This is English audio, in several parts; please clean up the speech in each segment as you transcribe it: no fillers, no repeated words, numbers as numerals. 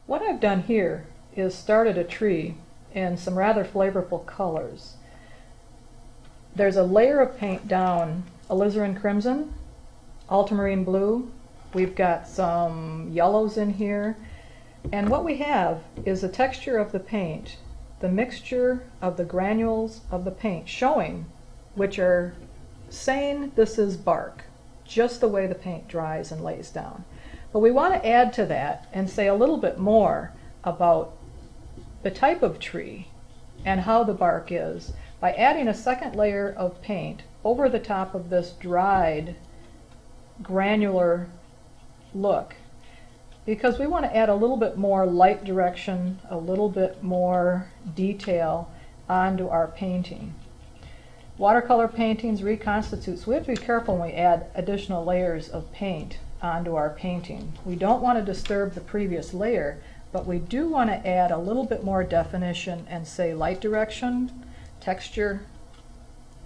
What I've done here is started a tree in some rather flavorful colors. There's a layer of paint down, alizarin crimson, ultramarine blue, we've got some yellows in here, and what we have is the texture of the paint, the mixture of the granules of the paint showing, which are saying this is bark, just the way the paint dries and lays down. But we want to add to that and say a little bit more about the type of tree and how the bark is by adding a second layer of paint over the top of this dried granular look, because we want to add a little bit more light direction, a little bit more detail onto our painting. Watercolor paintings reconstitute, so we have to be careful when we add additional layers of paint onto our painting. We don't want to disturb the previous layer, but we do want to add a little bit more definition and say light direction, texture,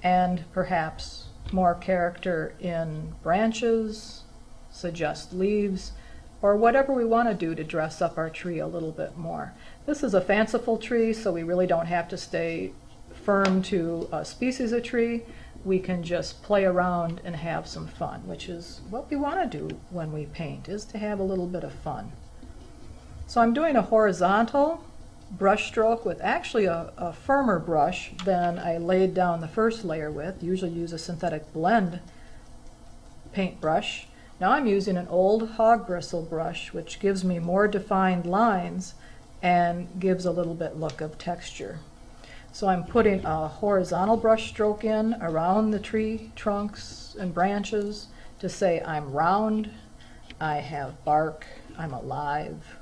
and perhaps more character in branches, suggest leaves, or whatever we want to do to dress up our tree a little bit more. This is a fanciful tree, so we really don't have to stay firm to a species of tree. We can just play around and have some fun, which is what we want to do when we paint, is to have a little bit of fun. So I'm doing a horizontal brush stroke with actually a firmer brush than I laid down the first layer with. Usually use a synthetic blend paintbrush. Now I'm using an old hog bristle brush, which gives me more defined lines and gives a little bit look of texture. So I'm putting a horizontal brush stroke in around the tree trunks and branches to say I'm round, I have bark, I'm alive.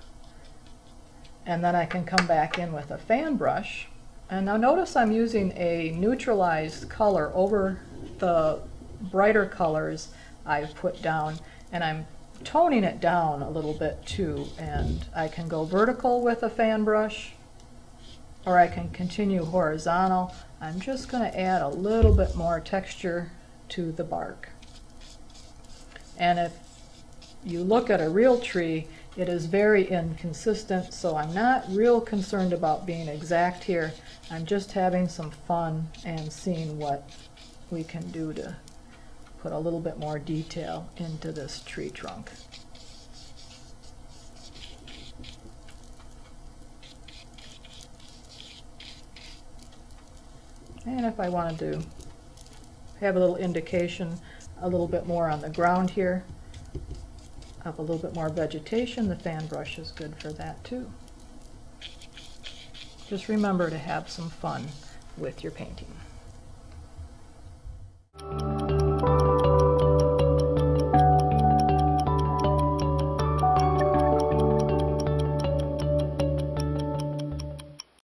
And then I can come back in with a fan brush. And now notice I'm using a neutralized color over the brighter colors I've put down, and I'm toning it down a little bit too. And I can go vertical with a fan brush, or I can continue horizontal. I'm just going to add a little bit more texture to the bark. And if you look at a real tree, it is very inconsistent, so I'm not real concerned about being exact here. I'm just having some fun and seeing what we can do to put a little bit more detail into this tree trunk. And if I wanted to have a little indication, a little bit more on the ground here, of a little bit more vegetation, the fan brush is good for that too. Just remember to have some fun with your painting.